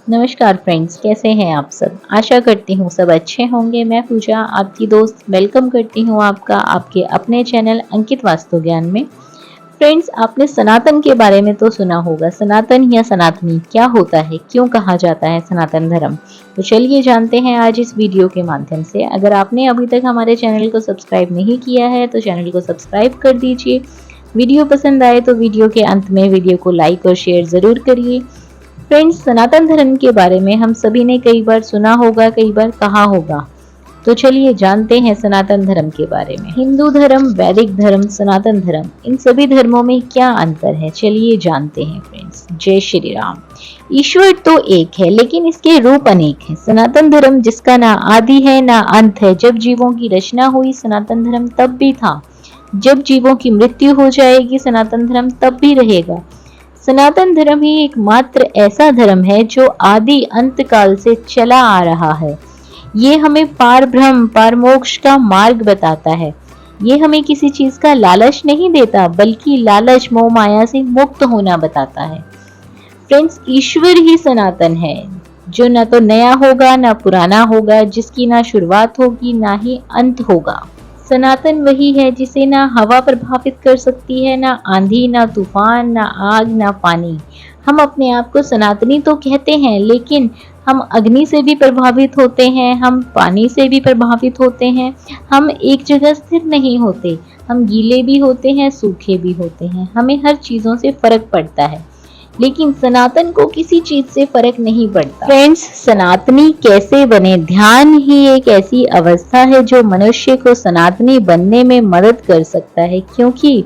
नमस्कार फ्रेंड्स, कैसे हैं आप सब। आशा करती हूँ सब अच्छे होंगे। मैं पूजा आपकी दोस्त वेलकम करती हूँ आपका आपके अपने चैनल अंकित वास्तु ज्ञान में। फ्रेंड्स, आपने सनातन के बारे में तो सुना होगा। सनातन या सनातनी क्या होता है, क्यों कहा जाता है सनातन धर्म, तो चलिए जानते हैं आज इस वीडियो के माध्यम से। अगर आपने अभी तक हमारे चैनल को सब्सक्राइब नहीं किया है तो चैनल को सब्सक्राइब कर दीजिए। वीडियो पसंद आए तो वीडियो के अंत में वीडियो को लाइक और शेयर जरूर करिए। फ्रेंड्स, सनातन धर्म के बारे में हम सभी ने कई बार सुना होगा, कई बार कहा होगा, तो चलिए जानते हैं सनातन धर्म के बारे में। हिंदू धर्म, वैदिक धर्म, सनातन धर्म, इन सभी धर्मों में क्या अंतर है, चलिए जानते हैं फ्रेंड्स। जय श्री राम। ईश्वर तो एक है लेकिन इसके रूप अनेक हैं। सनातन धर्म जिसका ना आदि है ना अंत है। जब जीवों की रचना हुई सनातन धर्म तब भी था, जब जीवों की मृत्यु हो जाएगी सनातन धर्म तब भी रहेगा। सनातन धर्म ही एकमात्र ऐसा धर्म है जो आदि अंत काल से चला आ रहा है। ये हमें पार ब्रह्म पार मोक्ष का मार्ग बताता है। ये हमें किसी चीज का लालच नहीं देता, बल्कि लालच मोह माया से मुक्त होना बताता है। फ्रेंड्स, ईश्वर ही सनातन है, जो ना तो नया होगा ना पुराना होगा, जिसकी ना शुरुआत होगी ना ही अंत होगा। सनातन वही है जिसे ना हवा प्रभावित कर सकती है, ना आंधी, ना तूफान, ना आग, ना पानी। हम अपने आप को सनातनी तो कहते हैं, लेकिन हम अग्नि से भी प्रभावित होते हैं, हम पानी से भी प्रभावित होते हैं। हम एक जगह स्थिर नहीं होते, हम गीले भी होते हैं, सूखे भी होते हैं। हमें हर चीजों से फर्क पड़ता है, लेकिन सनातन को किसी चीज से फर्क नहीं पड़ता। फ्रेंड्स, सनातनी कैसे बने? ध्यान ही एक ऐसी अवस्था है जो मनुष्य को सनातनी बनने में मदद कर सकता है, क्योंकि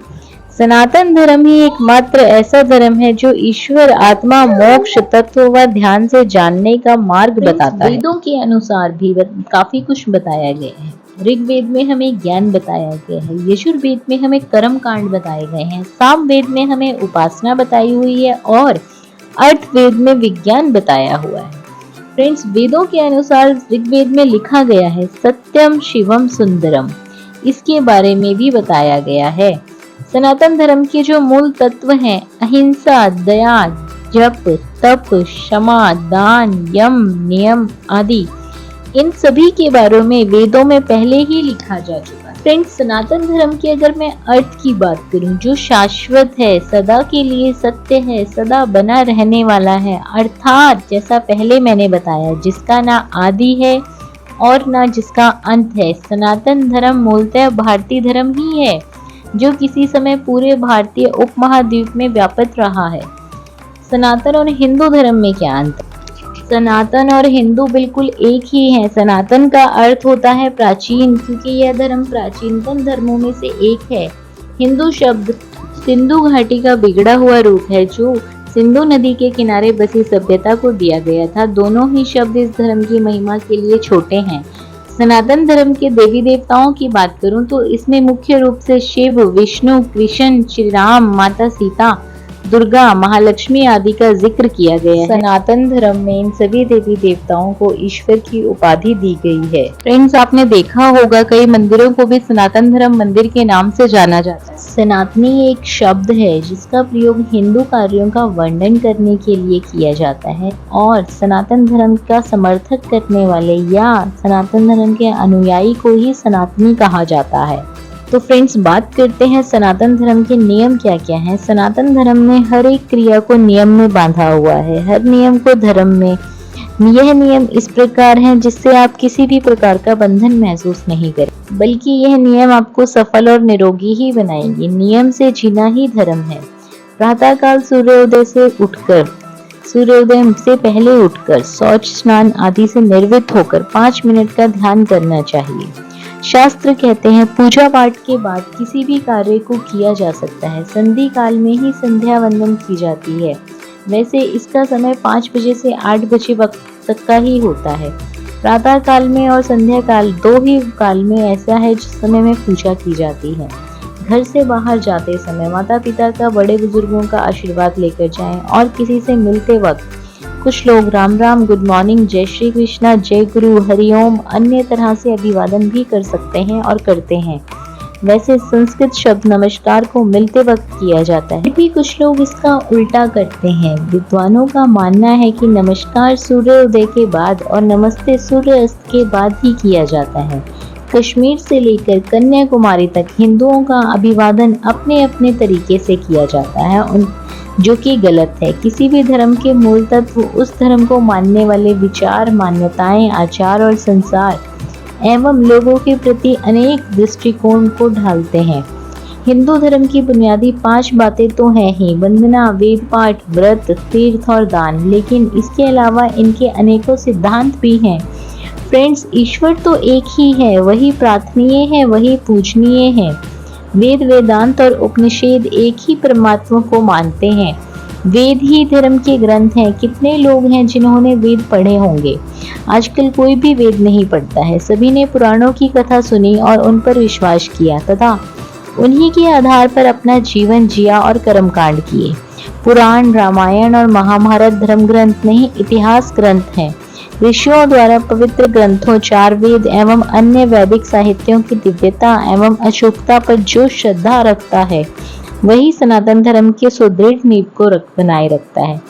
सनातन धर्म ही एकमात्र ऐसा धर्म है जो ईश्वर, आत्मा, मोक्ष तत्व व ध्यान से जानने का मार्ग बताता है। वेदों के अनुसार भी काफी कुछ बताया गया है। ऋग्वेद में हमें ज्ञान बताया गया है, यजुर्वेद में हमें कर्म कांड बताए गए हैं, सामवेद में हमें उपासना बताई हुई है और अर्थवेद में विज्ञान बताया हुआ है। फ्रेंड्स, वेदों के अनुसार ऋग्वेद में लिखा गया है सत्यम शिवम सुंदरम, इसके बारे में भी बताया गया है। सनातन धर्म के जो मूल तत्व हैं, अहिंसा, दया, जप, तप, क्षमा, दान, यम, नियम आदि, इन सभी के बारे में वेदों में पहले ही लिखा जा चुका है। फ्रेंड्स, सनातन धर्म की अगर मैं अर्थ की बात करूं, जो शाश्वत है, सदा के लिए सत्य है, सदा बना रहने वाला है, अर्थात जैसा पहले मैंने बताया, जिसका ना आदि है और ना जिसका अंत है। सनातन धर्म मूलतः भारतीय धर्म ही है, जो किसी समय पूरे भारतीय उपमहाद्वीप में व्याप्त रहा है। सनातन और हिंदू धर्म में क्या अंतर? सनातन और हिंदू बिल्कुल एक ही हैं। सनातन का अर्थ होता है प्राचीन, क्योंकि यह धर्म प्राचीनतम धर्मों में से एक है। हिंदू शब्द सिंधु घाटी का बिगड़ा हुआ रूप है, जो सिंधु नदी के किनारे बसी सभ्यता को दिया गया था। दोनों ही शब्द इस धर्म की महिमा के लिए छोटे हैं। सनातन धर्म के देवी देवताओं की बात करूं तो इसमें मुख्य रूप से शिव, विष्णु, कृष्ण, श्री राम, माता सीता, दुर्गा, महालक्ष्मी आदि का जिक्र किया गया है। सनातन धर्म में इन सभी देवी देवताओं को ईश्वर की उपाधि दी गई है। फ्रेंड्स, आपने देखा होगा कई मंदिरों को भी सनातन धर्म मंदिर के नाम से जाना जाता है। सनातनी एक शब्द है जिसका प्रयोग हिंदू कार्यों का वर्णन करने के लिए किया जाता है और सनातन धर्म का समर्थक करने वाले या सनातन धर्म के अनुयायी को ही सनातनी कहा जाता है। तो फ्रेंड्स, बात करते हैं सनातन धर्म के नियम क्या क्या हैं। सनातन धर्म ने हर एक क्रिया को नियम में बांधा हुआ है, हर नियम को धर्म में। यह नियम इस प्रकार हैं जिससे आप किसी भी प्रकार का बंधन महसूस नहीं करें, बल्कि यह नियम आपको सफल और निरोगी ही बनाएंगे। नियम से जीना ही धर्म है। प्रातःकाल सूर्योदय से पहले उठकर शौच, स्नान आदि से निर्वृत्त होकर 5 मिनट का ध्यान करना चाहिए। शास्त्र कहते हैं पूजा पाठ के बाद किसी भी कार्य को किया जा सकता है। संधि काल में ही संध्या वंदन की जाती है। वैसे इसका समय 5 बजे से 8 बजे वक्त तक का ही होता है। प्रातः काल में और संध्या काल, दो ही काल में ऐसा है जिस समय में पूजा की जाती है। घर से बाहर जाते समय माता पिता का, बड़े बुजुर्गों का आशीर्वाद लेकर जाएं और किसी से मिलते वक्त कुछ लोग राम राम, गुड मॉर्निंग, जय श्री कृष्णा, जय गुरु, हरिओम अन्य तरह से अभिवादन भी कर सकते हैं और करते हैं। वैसे संस्कृत शब्द नमस्कार को मिलते वक्त किया जाता है, भी कुछ लोग इसका उल्टा करते हैं। विद्वानों का मानना है कि नमस्कार सूर्योदय के बाद और नमस्ते सूर्यास्त के बाद ही किया जाता है। कश्मीर से लेकर कन्याकुमारी तक हिंदुओं का अभिवादन अपने अपने तरीके से किया जाता है, जो कि गलत है। किसी भी धर्म के मूल तत्व उस धर्म को मानने वाले विचार, मान्यताएं, आचार और संसार एवं लोगों के प्रति अनेक दृष्टिकोण को ढालते हैं। हिंदू धर्म की बुनियादी 5 बातें तो हैं ही, वंदना, वेद पाठ, व्रत, तीर्थ और दान, लेकिन इसके अलावा इनके अनेकों सिद्धांत भी हैं। फ्रेंड्स, ईश्वर तो एक ही है, वही प्रार्थनीय है, वही पूजनीय है। वेद, वेदांत और उपनिषद एक ही परमात्मा को मानते हैं। वेद ही धर्म के ग्रंथ हैं। कितने लोग हैं जिन्होंने वेद पढ़े होंगे? आजकल कोई भी वेद नहीं पढ़ता है। सभी ने पुराणों की कथा सुनी और उन पर विश्वास किया तथा उन्हीं के आधार पर अपना जीवन जिया और कर्मकांड किए। पुराण, रामायण और महाभारत धर्म ग्रंथ नहीं, इतिहास ग्रंथ हैं। ऋषियों द्वारा पवित्र ग्रंथों, 4 वेद एवं अन्य वैदिक साहित्यों की दिव्यता एवं अचूकता पर जो श्रद्धा रखता है, वही सनातन धर्म के सुदृढ़ नींव को बनाए रखता है।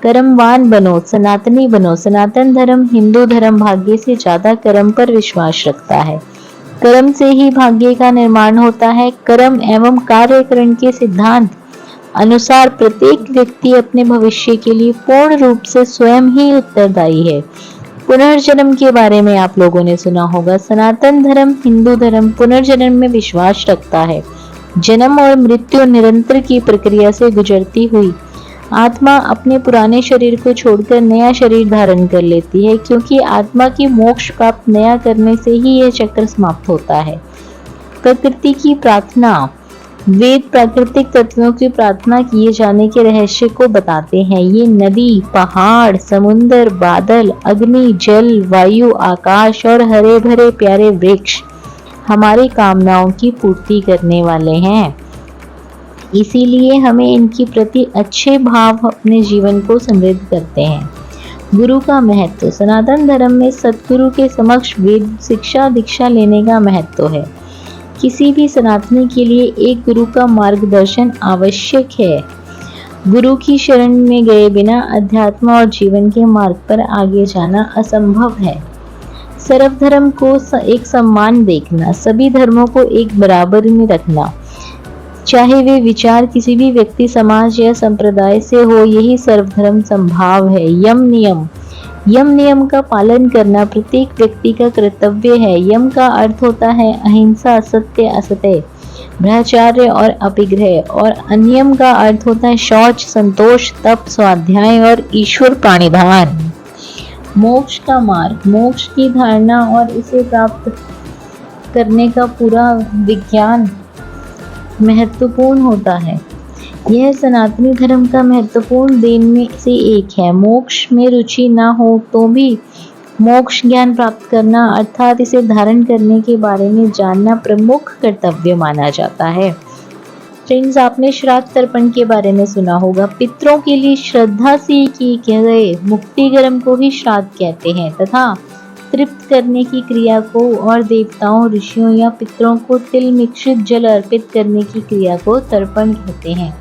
कर्मवान बनो, सनातनी बनो। सनातन धर्म, हिंदू धर्म भाग्य से ज्यादा कर्म पर विश्वास रखता है। कर्म से ही भाग्य का निर्माण होता है। कर्म एवं कार्यकरण के सिद्धांत अनुसार प्रत्येक व्यक्ति अपने भविष्य के लिए पूर्ण रूप से स्वयं ही उत्तरदायी है। पुनर्जन्म के बारे में आप लोगों ने सुना होगा। सनातन धर्म, हिंदू धर्म पुनर्जन्म में विश्वास रखता है। जन्म और मृत्यु निरंतर की प्रक्रिया से गुजरती हुई आत्मा अपने पुराने शरीर को छोड़कर नया शरीर धारण कर लेती है, क्योंकि आत्मा की मोक्ष प्राप्त नया करने से ही यह चक्र समाप्त होता है। प्रकृति की प्रार्थना। वेद प्राकृतिक तत्वों की प्रार्थना किए जाने के रहस्य को बताते हैं। ये नदी, पहाड़, समुद्र, बादल, अग्नि, जल, वायु, आकाश और हरे भरे प्यारे वृक्ष हमारी कामनाओं की पूर्ति करने वाले हैं। इसीलिए हमें इनके प्रति अच्छे भाव अपने जीवन को समृद्ध करते हैं। गुरु का महत्व। सनातन धर्म में सतगुरु के समक्ष वेद शिक्षा दीक्षा लेने का महत्व है। किसी भी सनातनी के लिए एक गुरु का मार्गदर्शन आवश्यक है। गुरु की शरण में गए बिना अध्यात्म और जीवन के मार्ग पर आगे जाना असंभव है। सर्वधर्म को एक सम्मान देखना, सभी धर्मों को एक बराबर में रखना, चाहे वे विचार किसी भी व्यक्ति, समाज या संप्रदाय से हो, यही सर्वधर्म संभाव है। यम नियम का पालन करना प्रत्येक व्यक्ति का कर्तव्य है। यम का अर्थ होता है अहिंसा, सत्य, असत्य, ब्रह्मचर्य और अपिग्रह, और अनियम का अर्थ होता है शौच, संतोष, तप, स्वाध्याय और ईश्वर प्रणिधान। मोक्ष का मार्ग। मोक्ष की धारणा और इसे प्राप्त करने का पूरा विज्ञान महत्वपूर्ण होता है। यह सनातनी धर्म का महत्वपूर्ण देन में से एक है। मोक्ष में रुचि ना हो तो भी मोक्ष ज्ञान प्राप्त करना अर्थात इसे धारण करने के बारे में जानना प्रमुख कर्तव्य माना जाता है। फ्रेंड्स, आपने श्राद्ध तर्पण के बारे में सुना होगा। पितरों के लिए श्रद्धा से की गए मुक्ति कर्म को ही श्राद्ध कहते हैं तथा तृप्त करने की क्रिया को और देवताओं, ऋषियों या पितरों को तिल मिश्रित जल अर्पित करने की क्रिया को तर्पण कहते हैं।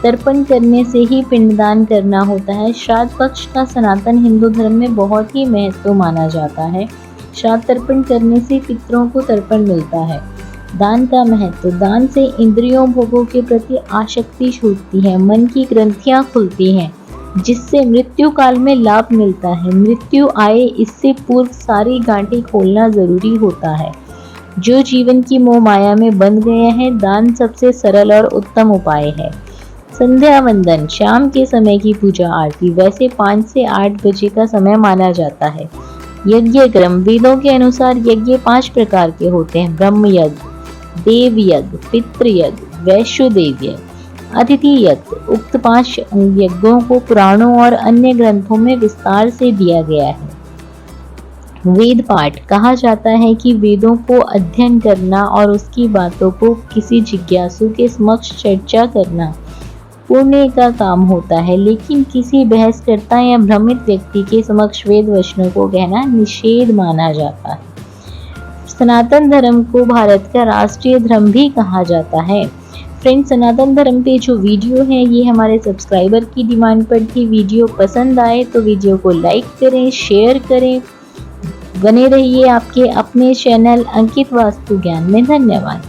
तर्पण करने से ही पिंडदान करना होता है। श्राद्ध पक्ष का सनातन हिंदू धर्म में बहुत ही महत्व माना जाता है। श्राद्ध तर्पण करने से पितरों को तर्पण मिलता है। दान का महत्व। दान से इंद्रियों भोगों के प्रति आसक्ति छूटती है, मन की ग्रंथियां खुलती हैं, जिससे मृत्यु काल में लाभ मिलता है। मृत्यु आए इससे पूर्व सारी गांठें खोलना जरूरी होता है। जो जीवन की मोह माया में बंध गए हैं, दान सबसे सरल और उत्तम उपाय है। संध्या वंदन। शाम के समय की पूजा आरती। वैसे 5 से 8 बजे का समय माना जाता है। यज्ञ क्रम। वेदों के अनुसार यज्ञ 5 प्रकार के होते हैं। ब्रह्म यज्ञ, देव यज्ञ, पितृ यज्ञ, वैश्वदेव यज्ञ, अतिथि यज्ञ। उक्त 5 यज्ञों को पुराणों और अन्य ग्रंथों में विस्तार से दिया गया है। वेद पाठ। कहा जाता है कि वेदों को अध्ययन करना और उसकी बातों को किसी जिज्ञासु के समक्ष चर्चा करना पुण्य का काम होता है, लेकिन किसी बहसकर्ता या भ्रमित व्यक्ति के समक्ष वेद वचनों को कहना निषेध माना जाता है। सनातन धर्म को भारत का राष्ट्रीय धर्म भी कहा जाता है। फ्रेंड्स, सनातन धर्म पे जो वीडियो है ये हमारे सब्सक्राइबर की डिमांड पर थी। वीडियो पसंद आए तो वीडियो को लाइक करें, शेयर करें। बने रहिए आपके अपने चैनल अंकित वास्तु ज्ञान में। धन्यवाद।